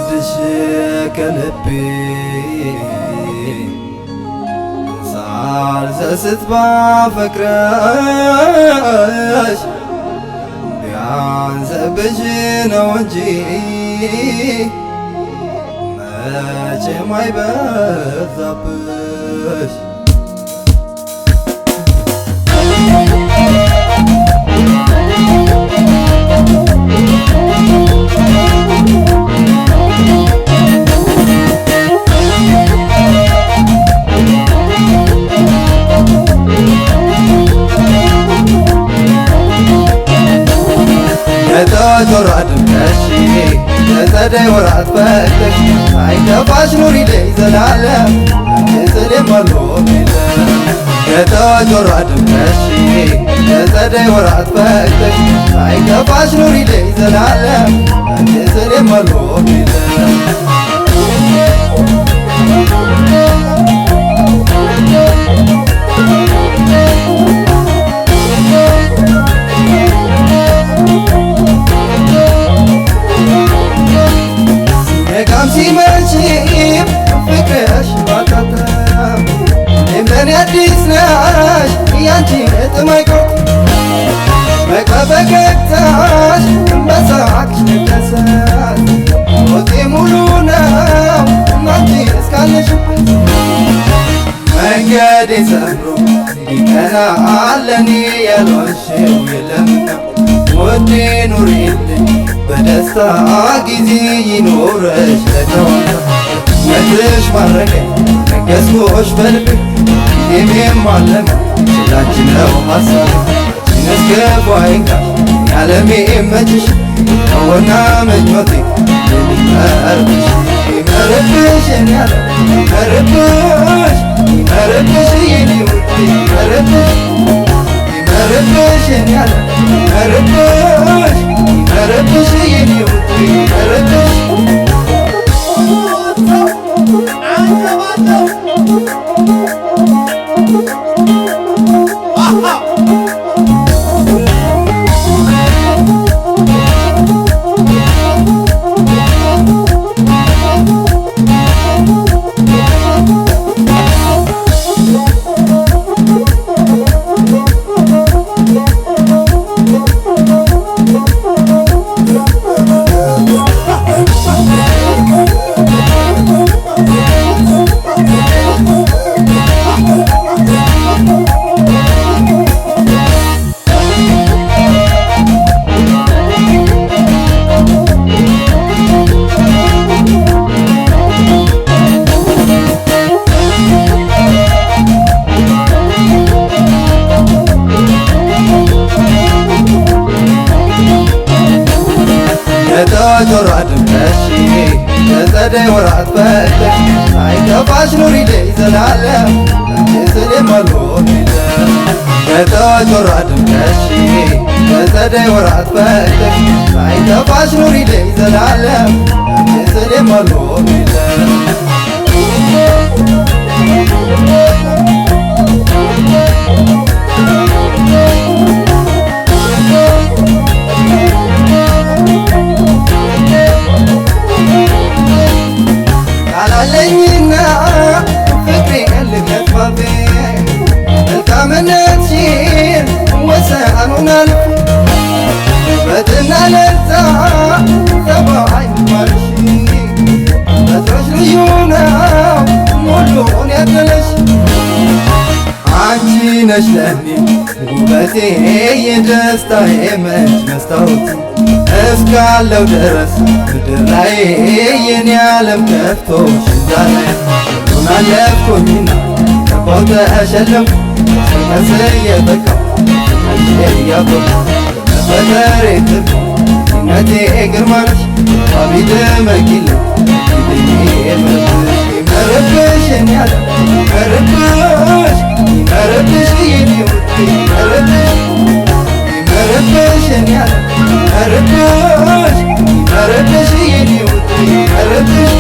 ስወድሽ ከልቤ ሳልሰስት ባፈቅረሽ ቢያንስብሽ ነው እንጂ መቼም አይበዛብሽ። የተወራ ድምቀሽ የጸደይ ወራት ፈተሽ ሳይከፋሽ ኑሪልኝ ዘላለም አንቺ ስል የማልሆን የለም። የተወራ ድምቀሽ የጸደይ ወራት ፈተሽ ሳይከፋሽ ኑሪልኝ ዘላለም አንቺ ስል የማልሆን የለም። ሲመሽም ፍቅርሽ ባታተም እኔም ለኔ አዲስ ነሽ ያንቺ እጥም አይቆርጥም። በፈገግታሽ በሳቅሽ መደሰት ሕይወቴ ሙሉ ነው አንቺ እስካለሽበት። መንገዴ ሰምሮ እንዲቀና ለኔ ያልሆንሽው የለምና ውዴ ኑሪልኝ በደስታ ጊዜ ይኖረሽ ለጨዋታ መድረሽ ማረከኝ ነገስኩሽ በልቤ ጊዜም የማለማ ስላንቺ ነው ሐሳቤ አንቺን እስክፉ አይንካሽ የዓለሜ መችሽ ነውና ምኞቴ ይመርብሽ ይመርብሽ የኔ ዓለም ይመርብሽ ይመርብሽ የኔ ውዴ ይመርብሽ ይመርብሽ የኔ ዓለም ይመርብሽ ይመርብሽ የኔ ውዴ ይመርብሽ። የተወራ ድምቀሽ የጸደይ ወራት ፈተሽ ሳይከፋሽ ኑሪልኝ ዘላለም አንቺ ስል የማልሆን የለም። የተወራ ድምቀሽ የጸደይ ወራት ፈተሽ ሳይከፋሽ ኑሪልኝ ዘላለም አንቺ ስል የማልሆን የለም። ቃላለኝና ፍቅሬ ልገፋቤ መልካምነትሽን ወሰኑን አልፌ ውበትና ለዛ ጠባይ ማርሽ ፈጥሮሽ ልዩ ነው ሙሉን ያደለሽ አንቺ ነሽ ለኔ ውበቴ የደስታዬ ምንጭ መስታወት እስካለው ድረስ ምድር ላይ የኔ ዓለም ከፍቶሽ እንዳላይ ሁሉን አለፍኩኝና ገባሁ ተሸለምኩ ስቀስ እየበቃሁ አንቺ እያበኩ መፈጠሬ ትርጉምነቴ ግርማ ነሽ አቢድ መኪልኝ ይመርብሽ ይመርብሽ የኔ ዓለም ይመርብሽ ይመርብሽ የኔ ውዴ ይመርብሽ ይመርብሽ የኔ ዓለም ይመርብሽ ይመርብሽ የኔ ውዴ ይመርብሽ።